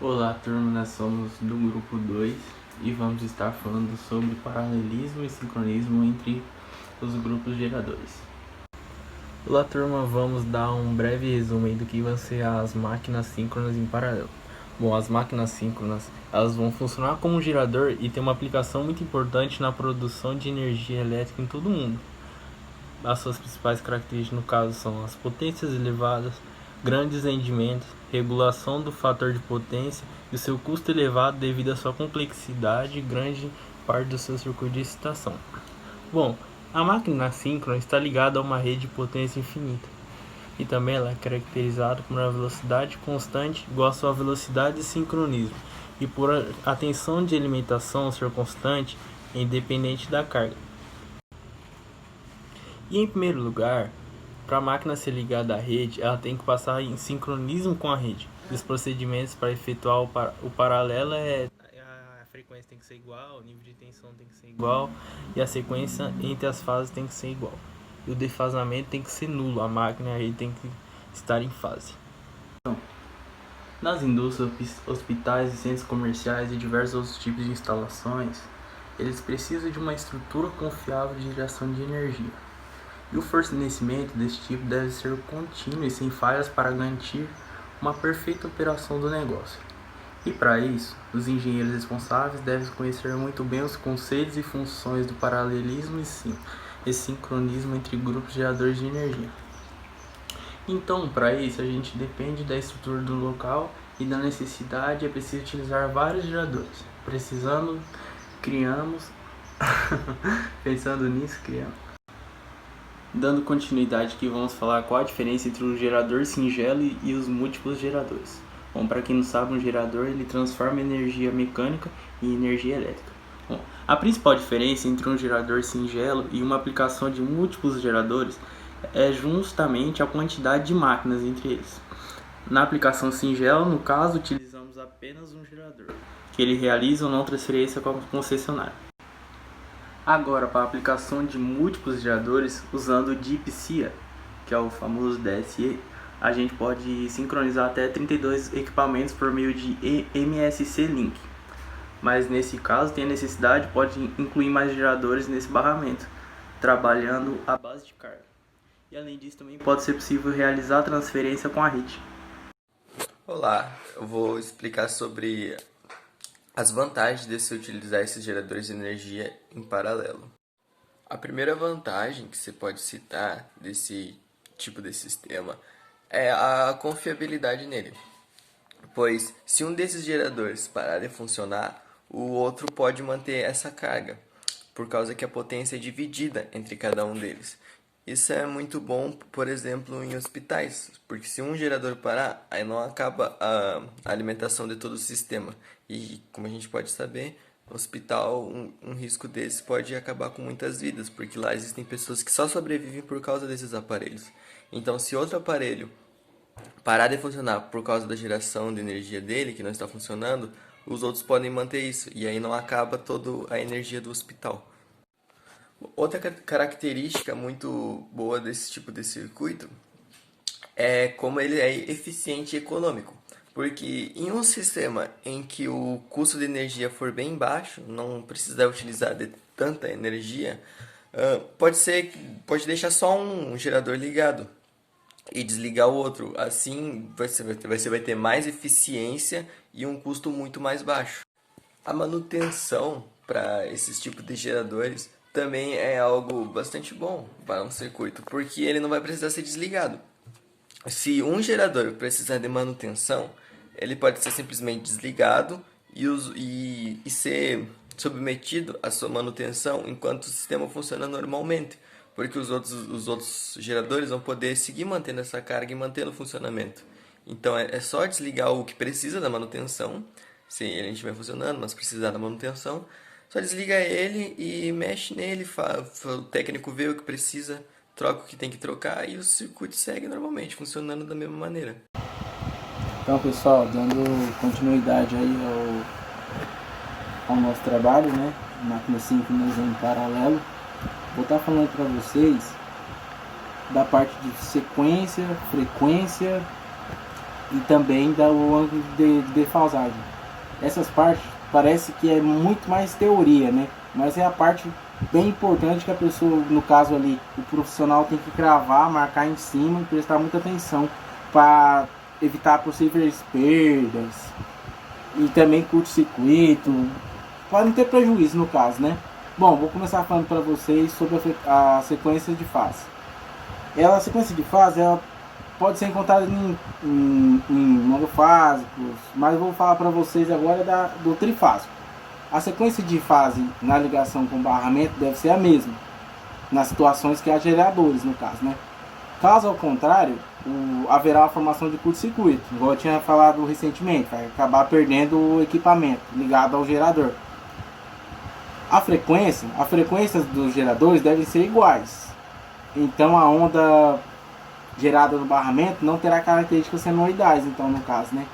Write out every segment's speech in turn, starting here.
Olá turma, nós somos do grupo 2 e vamos estar falando sobre paralelismo e sincronismo entre os grupos geradores. Olá turma, vamos dar um breve resumo aí do que vão ser as máquinas síncronas em paralelo. Bom, as máquinas síncronas elas vão funcionar como um gerador e ter uma aplicação muito importante na produção de energia elétrica em todo o mundo. As suas principais características no caso são as potências elevadas, grandes rendimentos, regulação do fator de potência e o seu custo elevado devido à sua complexidade e grande parte do seu circuito de excitação. Bom, a máquina síncrona está ligada a uma rede de potência infinita e também ela é caracterizada por uma velocidade constante igual à sua velocidade de sincronismo e por a tensão de alimentação ser constante independente da carga. E em primeiro lugar, para a máquina ser ligada à rede, ela tem que passar em sincronismo com a rede. Os procedimentos para efetuar o paralelo a frequência tem que ser igual, o nível de tensão tem que ser igual e a sequência entre as fases tem que ser igual. E o defasamento tem que ser nulo, a máquina e a rede tem que estar em fase. Nas indústrias, hospitais e centros comerciais e diversos outros tipos de instalações, eles precisam de uma estrutura confiável de geração de energia. E o fornecimento desse tipo deve ser contínuo e sem falhas para garantir uma perfeita operação do negócio. E para isso, os engenheiros responsáveis devem conhecer muito bem os conceitos e funções do paralelismo e sincronismo entre grupos geradores de energia. Então, para isso, a gente depende da estrutura do local e da necessidade, é preciso utilizar vários geradores. Criamos. Pensando nisso, criamos. Dando continuidade aqui, vamos falar qual a diferença entre o gerador singelo e os múltiplos geradores. Bom, para quem não sabe, um gerador ele transforma energia mecânica em energia elétrica. Bom, a principal diferença entre um gerador singelo e uma aplicação de múltiplos geradores é justamente a quantidade de máquinas entre eles. Na aplicação singela, no caso, utilizamos apenas um gerador, que ele realiza ou não transferência com a concessionária. Agora, para a aplicação de múltiplos geradores, usando o DeepSeer, que é o famoso DSE, a gente pode sincronizar até 32 equipamentos por meio de MSC Link. Mas nesse caso, tem a necessidade, pode incluir mais geradores nesse barramento, trabalhando à base de carga. E além disso, também pode ser possível realizar a transferência com a rede. Olá, eu vou explicar sobre as vantagens de se utilizar esses geradores de energia em paralelo. A primeira vantagem que você pode citar desse tipo de sistema é a confiabilidade nele, pois se um desses geradores parar de funcionar, o outro pode manter essa carga, por causa que a potência é dividida entre cada um deles. Isso é muito bom, por exemplo, em hospitais, porque se um gerador parar, aí não acaba a alimentação de todo o sistema. E, como a gente pode saber, no hospital, um risco desse pode acabar com muitas vidas, porque lá existem pessoas que só sobrevivem por causa desses aparelhos. Então, se outro aparelho parar de funcionar por causa da geração de energia dele, que não está funcionando, os outros podem manter isso, e aí não acaba toda a energia do hospital. Outra característica muito boa desse tipo de circuito é como ele é eficiente e econômico. Porque em um sistema em que o custo de energia for bem baixo, não precisar utilizar de tanta energia, pode deixar só um gerador ligado e desligar o outro. Assim você vai ter mais eficiência e um custo muito mais baixo. A manutenção para esses tipos de geradores também é algo bastante bom para um circuito, porque ele não vai precisar ser desligado. Se um gerador precisar de manutenção, ele pode ser simplesmente desligado e ser submetido à sua manutenção enquanto o sistema funciona normalmente, porque os outros geradores vão poder seguir mantendo essa carga e mantendo o funcionamento. Então é só desligar o que precisa da manutenção, se ele não estiver funcionando, mas precisar da manutenção, só desliga ele e mexe nele, o técnico vê o que precisa, troca o que tem que trocar e o circuito segue normalmente, funcionando da mesma maneira. Então, pessoal, dando continuidade aí ao nosso trabalho, né? Máquina síncronas em paralelo, vou estar falando para vocês da parte de sequência, frequência, e também dá o ângulo de defasagem. Essas partes parece que é muito mais teoria, né? Mas é a parte bem importante que a pessoa, no caso ali, o profissional tem que cravar, marcar em cima e prestar muita atenção para evitar possíveis perdas e também curto-circuito, para não ter prejuízo no caso, né? Bom, vou começar falando para vocês sobre a sequência de fase. A sequência de fase ela pode ser encontrada em monofásicos, mas eu vou falar para vocês agora do trifásico. A sequência de fase na ligação com barramento deve ser a mesma, nas situações que há geradores, no caso, né? Caso ao contrário, haverá a formação de curto-circuito, igual eu tinha falado recentemente, vai acabar perdendo o equipamento ligado ao gerador. As frequências dos geradores devem ser iguais, então a onda gerada no barramento não terá características senoidais, então no caso, né?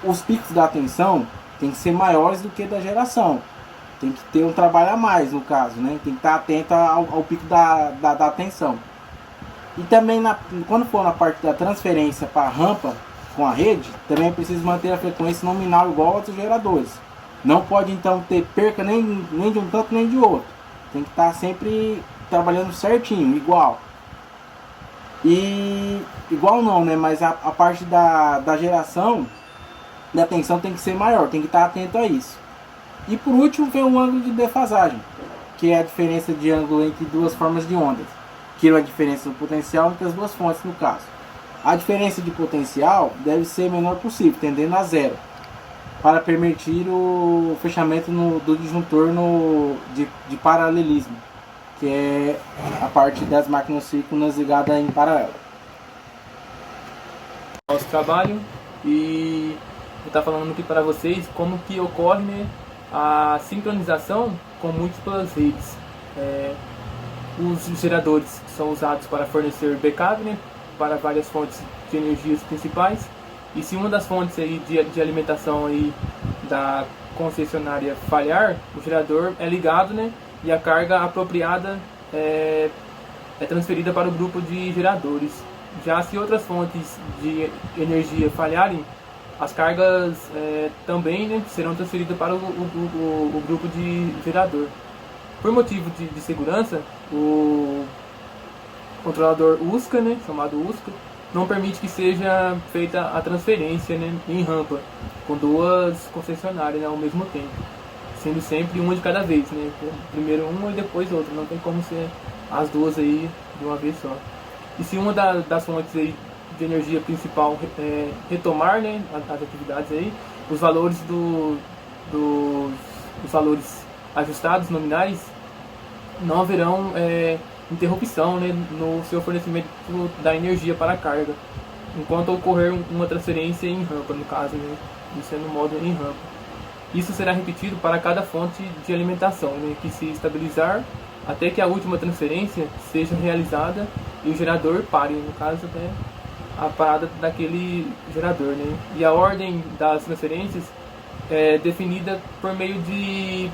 Os picos da tensão tem que ser maiores do que da geração. Tem que ter um trabalho a mais, no caso, né? Tem que estar atento ao pico da tensão. E também, quando for na parte da transferência para a rampa com a rede, também é preciso manter a frequência nominal igual aos geradores. Não pode, então, ter perca nem de um tanto nem de outro. Tem que estar sempre trabalhando certinho, igual. E igual não, né? Mas a parte da geração da tensão tem que ser maior, tem que estar atento a isso. E por último vem o ângulo de defasagem, que é a diferença de ângulo entre duas formas de ondas, que é a diferença do potencial entre as duas fontes no caso. A diferença de potencial deve ser menor possível, tendendo a zero, para permitir o fechamento do disjuntor de paralelismo, que é a parte das máquinas síncronas ligadas em paralelo. Nosso trabalho e vou estar falando aqui para vocês como que ocorre, né, a sincronização com múltiplas redes. Os geradores são usados para fornecer backup, né, para várias fontes de energias principais, e se uma das fontes aí de alimentação aí da concessionária falhar, o gerador é ligado, né, e a carga apropriada é transferida para o grupo de geradores. Já se outras fontes de energia falharem, as cargas também, né, serão transferidas para o grupo de gerador. Por motivo de segurança, o controlador USCA, né, chamado USCA, não permite que seja feita a transferência, né, em rampa com duas concessionárias, né, ao mesmo tempo, sendo sempre uma de cada vez, né, primeiro uma e depois outra, não tem como ser as duas aí de uma vez só. E se uma das fontes aí de energia principal retomar, né, as atividades aí, os valores os valores ajustados nominais não haverão interrupção, né, no seu fornecimento da energia para a carga, enquanto ocorrer uma transferência em rampa, no caso, né, isso é no modo em rampa. Isso será repetido para cada fonte de alimentação, né, que se estabilizar até que a última transferência seja realizada e o gerador pare, no caso, né, a parada daquele gerador, né. E a ordem das transferências é definida por meio de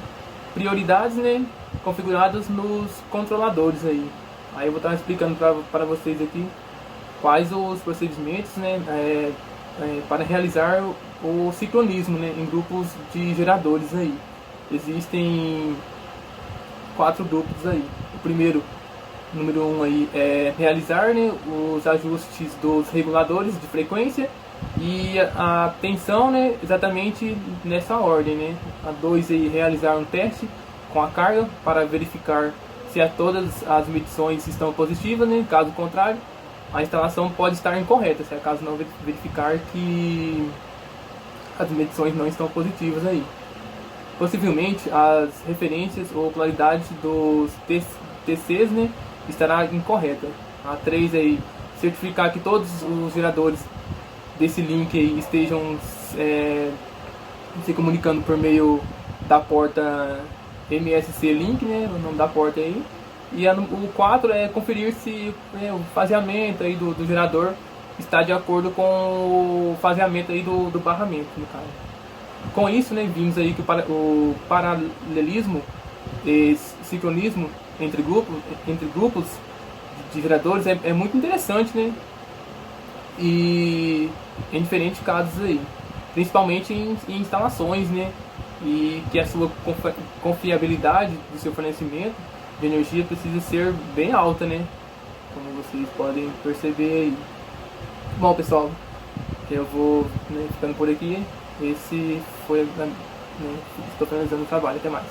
prioridades, né, configuradas nos controladores aí. Aí eu vou estar explicando para vocês aqui quais os procedimentos, né, para realizar o sincronismo, né, em grupos de geradores aí. Existem 4 grupos aí. O primeiro, número 1 aí, é realizar, né, os ajustes dos reguladores de frequência e a tensão, né, exatamente nessa ordem, né. A 2 aí, realizar um teste com a carga para verificar se todas as medições estão positivas, né. Caso contrário, a instalação pode estar incorreta, se acaso não verificar que as medições não estão positivas aí. Possivelmente as referências ou polaridades dos TCs, né, estará incorreta. A 3 aí, certificar que todos os geradores desse link aí estejam se comunicando por meio da porta MSC Link, né, o nome da porta aí. E o 4 é conferir se o faseamento aí do gerador está de acordo com o faseamento aí do barramento, no caso. Com isso, né, vimos aí que o paralelismo e sincronismo entre grupos de geradores é muito interessante, né? e em diferentes casos aí, principalmente em instalações, né? E que a sua confiabilidade do seu fornecimento de energia precisa ser bem alta, né? Como vocês podem perceber aí. Bom, pessoal, eu vou, né, ficando por aqui. Esse foi, né, estou finalizando o trabalho. Até mais.